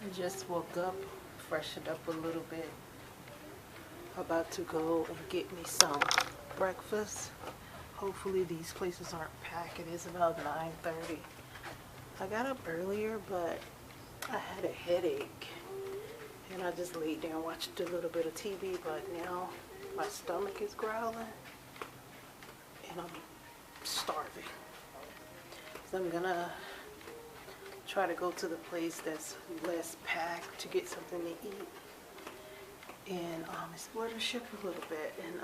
I just woke up, freshened up a little bit. About to go and get me some breakfast. Hopefully these places aren't packed. It is about 9:30. I got up earlier, but I had a headache. And I just laid there and watched a little bit of TV, but now my stomach is growling. And I'm starving. So I'm gonna try to go to the place that's less packed to get something to eat and explore the ship a little bit and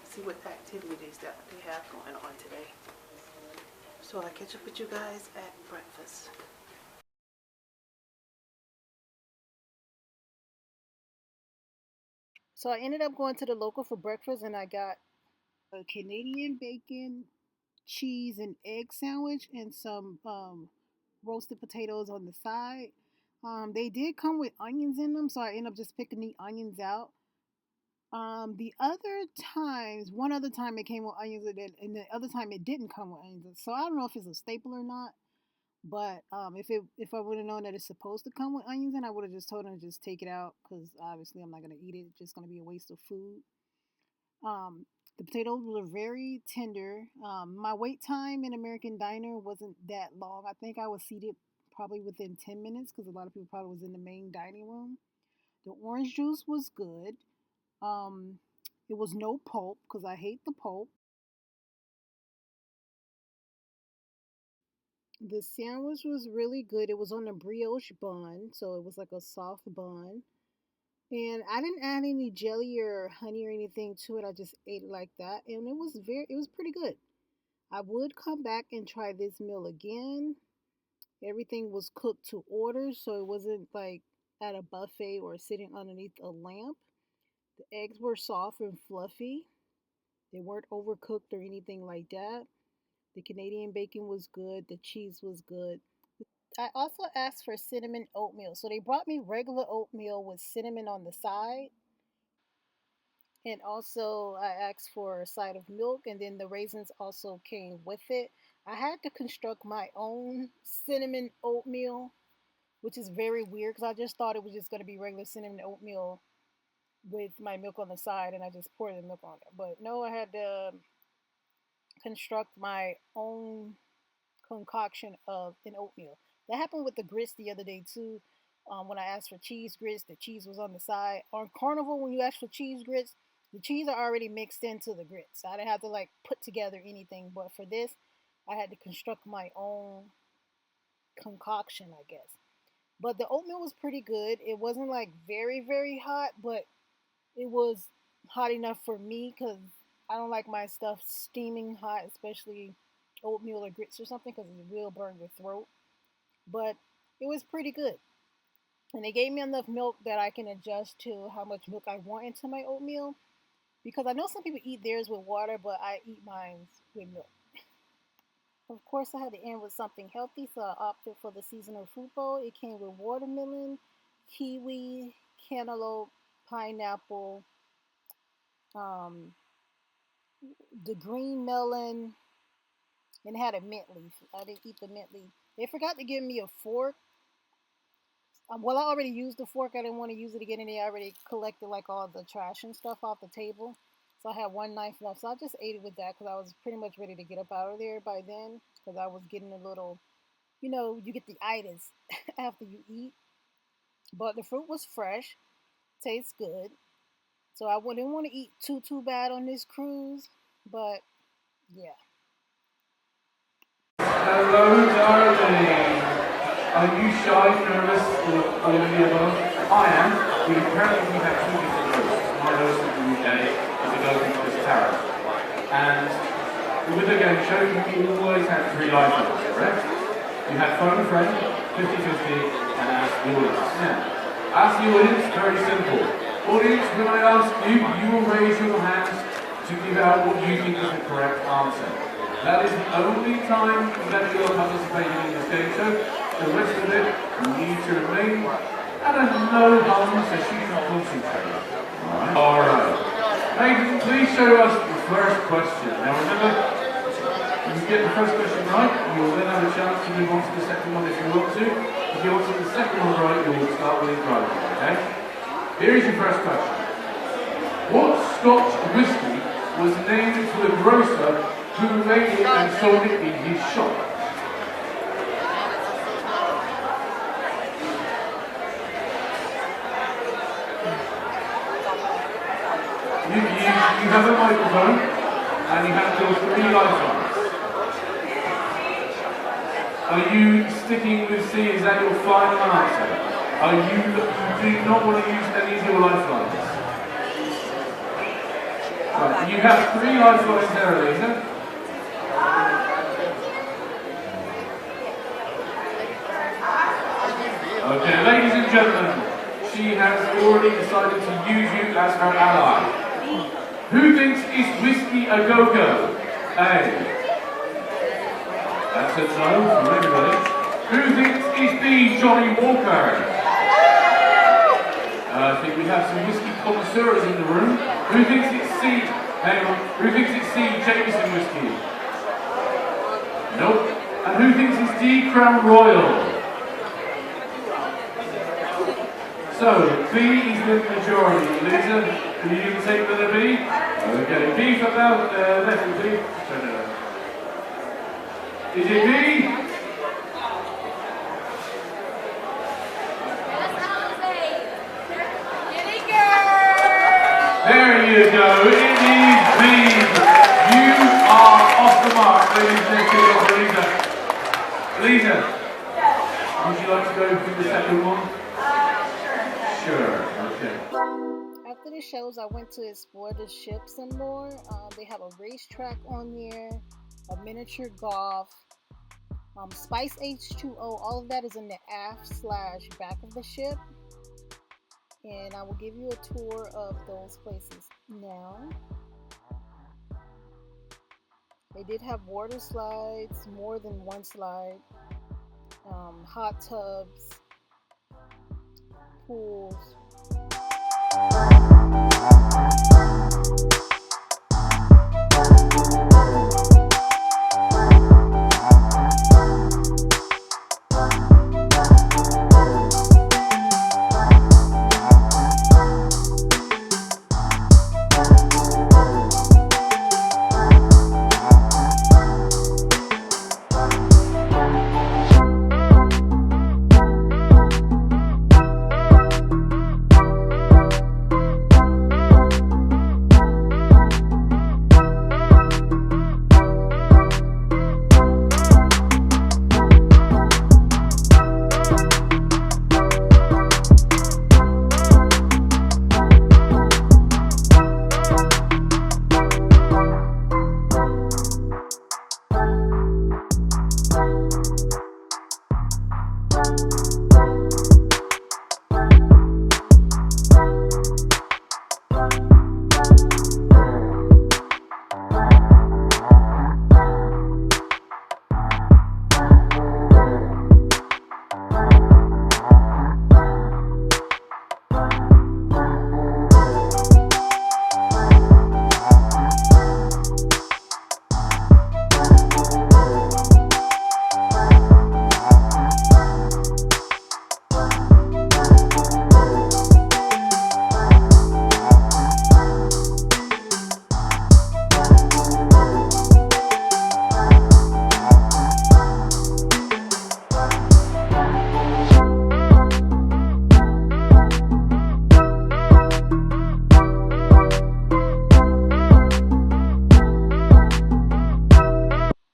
see what activities that they have going on today. So I'll catch up with you guys at breakfast. So I ended up going to the local for breakfast and I got a Canadian bacon, cheese, and egg sandwich and some roasted potatoes on the side. They did come with onions in them, so I ended up just picking the onions out. The other times, one other time it came with onions, and the other time it didn't come with onions. So I don't know if it's a staple or not. But if I would have known that it's supposed to come with onions, then I would have just told them to just take it out because obviously I'm not gonna eat it. It's just gonna be a waste of food. Um, the potatoes were very tender. My wait time in American Diner wasn't that long. I think I was seated probably within 10 minutes because a lot of people probably was in the main dining room. The orange juice was good. Um, it was no pulp because I hate the pulp. The sandwich was really good. It was on a brioche bun, so it was like a soft bun. And I didn't add any jelly or honey or anything to it. I just ate it like that, and it was pretty good. I would come back and try this meal again. Everything was cooked to order, so it wasn't like at a buffet or sitting underneath a lamp. The eggs were soft and fluffy. They weren't overcooked or anything like that. The Canadian bacon was good. The cheese was good. I also asked for cinnamon oatmeal. So they brought me regular oatmeal with cinnamon on the side. And also, I asked for a side of milk, and then the raisins also came with it. I had to construct my own cinnamon oatmeal, which is very weird because I just thought it was just going to be regular cinnamon oatmeal with my milk on the side, and I just poured the milk on it. But no, I had to construct my own concoction of an oatmeal. That happened with the grits the other day too. When I asked for cheese grits, the cheese was on the side. On Carnival, when you ask for cheese grits, the cheese are already mixed into the grits. I didn't have to like put together anything. But for this, I had to construct my own concoction, I guess. But the oatmeal was pretty good. It wasn't like very, very hot, but it was hot enough for me because I don't like my stuff steaming hot, especially oatmeal or grits or something, because it will burn your throat. But it was pretty good. And they gave me enough milk that I can adjust to how much milk I want into my oatmeal. Because I know some people eat theirs with water, but I eat mine with milk. Of course, I had to end with something healthy, so I opted for the seasonal fruit bowl. It came with watermelon, kiwi, cantaloupe, pineapple, um, the green melon, and it had a mint leaf. I didn't eat the mint leaf. They forgot to give me a fork. Well, I already used the fork. I didn't want to use it again, and they already collected like all the trash and stuff off the table. So I had one knife left. So I just ate it with that because I was pretty much ready to get up out of there by then because I was getting a little, you get the itis after you eat. But the fruit was fresh, tastes good. So I didn't want to eat too bad on this cruise, but yeah. Hello, darling. Are you shy, nervous, or all of the above? I am. Apparently we have two different hosts. My host of the UK is a girl called Tara. And with the game show, you always have three live ones, correct? You have phone a friend, 50-50, and ask the audience. Now, ask the audience, very simple. Audience, when I ask you, you will raise your hands to give out what you think is the correct answer. That is the only time that you are participating in this game show. The rest of it, you need to remain at a low hum so she can concentrate. Alright. Hayden, please show us the first question. Now remember, you get the first question right, you'll then have a chance to move on to the second one if you want to. If you answer the second one right, you'll start with it right, okay? Here is your first question. What Scotch whisky was named for the grocer who made it and sold it in his shop? You have a microphone and you have your 3 lifelines. Are you sticking with C? Is that your final answer? You do not want to use any of your lifelines? Right, you have 3 lifelines there, Lisa. Okay, ladies and gentlemen, she has already decided to use you as her ally. Who thinks is whiskey a go-go? A. That's a no from everybody. Who thinks is B. Johnny Walker? I think we have some whiskey connoisseurs in the room. Who thinks it's C? Hang on. Who thinks it's C. Jameson whiskey? Nope. And who thinks it's D. Crown Royal? So, B is the majority. Lisa, can you take the B? Okay, B for left, B. Is it B? There you go, it is B. You are off the mark, ladies and gentlemen. Lisa, would you like to go for the second one? Sure, okay. After the shows, I went to explore the ship some more. They have a racetrack on there, a miniature golf, Spice H2O. All of that is in the aft/back of the ship. And I will give you a tour of those places now. They did have water slides, more than one slide, hot tubs, pools.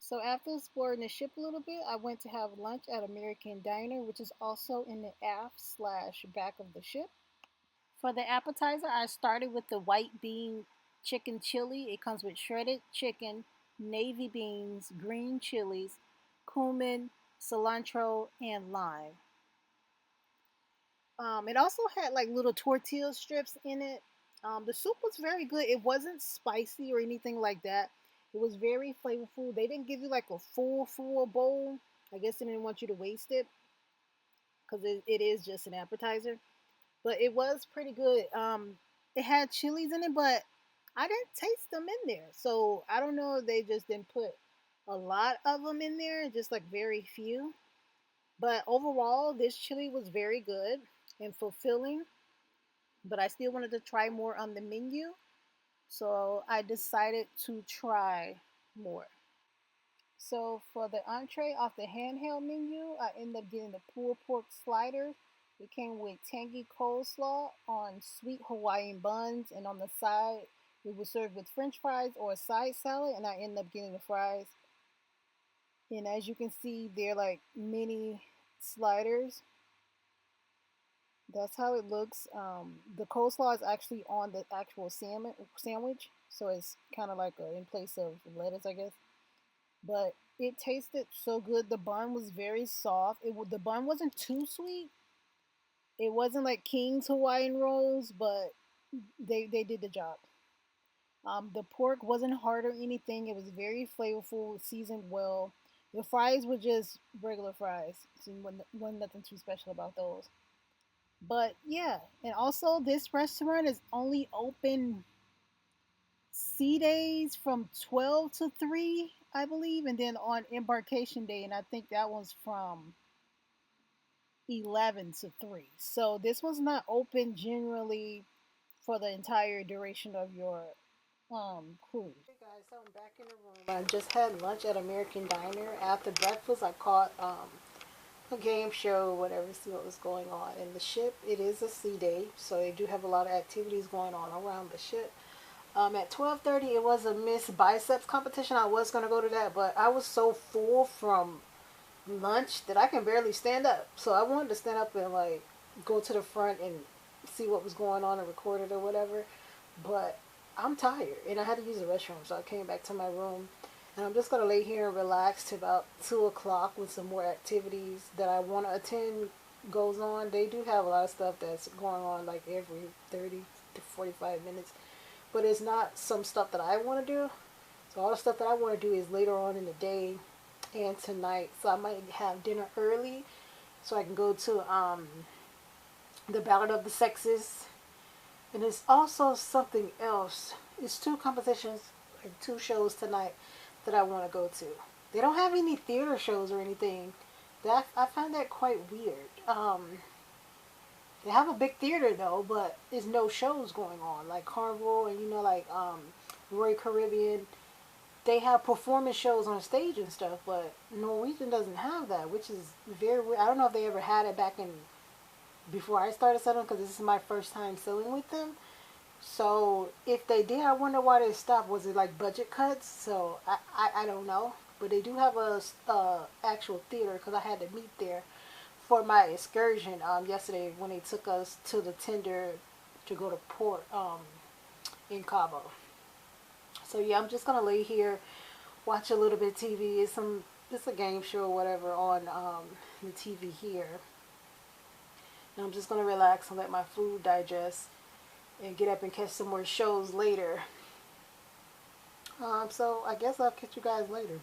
So after exploring the ship a little bit, I went to have lunch at American Diner, which is also in the aft/back of the ship. For the appetizer, I started with the white bean chicken chili. It comes with shredded chicken, navy beans, green chilies, cumin, cilantro, and lime. It also had like little tortilla strips in it. The soup was very good. It wasn't spicy or anything like that. It was very flavorful. They didn't give you like a full bowl. I guess they didn't want you to waste it because it is just an appetizer. But it was pretty good. It had chilies in it, but I didn't taste them in there. So I don't know if they just didn't put a lot of them in there, just like very few. But overall, this chili was very good and fulfilling. But I still wanted to try more on the menu, so I decided to try more. So for the entree off the handheld menu, I ended up getting the pulled pork slider. It came with tangy coleslaw on sweet Hawaiian buns, and on the side, it was served with French fries or a side salad, and I ended up getting the fries. And as you can see, they're like mini sliders. That's how it looks. The coleslaw is actually on the actual sandwich, so it's kind of like in place of lettuce, I guess. But it tasted so good. The bun was very soft. The bun wasn't too sweet. It wasn't like King's Hawaiian rolls, but they did the job. The pork wasn't hard or anything. It was very flavorful, seasoned well. The fries were just regular fries. So wasn't nothing too special about those. But yeah, and also this restaurant is only open sea days from 12 to 3, I believe, and then on embarkation day, and I think that one's from 11 to 3. So this was not open generally for the entire duration of your cruise. Hey guys, so I'm back in the room. I just had lunch at American Diner. After breakfast, I caught a game show, whatever, see what was going on in the ship. It is a sea day, so they do have a lot of activities going on around the ship. At 12:30, it was a Miss Biceps competition. I was gonna go to that, but I was so full from lunch that I can barely stand up. So I wanted to stand up and like go to the front and see what was going on and record it or whatever. But I'm tired and I had to use the restroom, so I came back to my room. And I'm just gonna lay here and relax to about 2 o'clock when some more activities that I want to attend goes on. They do have a lot of stuff that's going on like every 30 to 45 minutes. But it's not some stuff that I want to do. So all the stuff that I want to do is later on in the day and tonight. So I might have dinner early so I can go to the Ballad of the Sexes. And there's also something else. It's 2 competitions, like 2 shows tonight that I want to go to. They don't have any theater shows or anything. I find that quite weird. They have a big theater though, but there's no shows going on like Carnival and like Royal Caribbean. They have performance shows on stage and stuff, but Norwegian doesn't have that, which is very weird. I don't know if they ever had it back in before I started selling, because this is my first time selling with them. So if they did, I wonder why they stopped. Was it like budget cuts? So I don't know, but they do have a actual theater because I had to meet there for my excursion yesterday when they took us to the tender to go to port in Cabo. So yeah, I'm just gonna lay here, watch a little bit of TV. It's a game show or whatever on the TV here. And I'm just gonna relax and let my food digest and get up and catch some more shows later. So I guess I'll catch you guys later.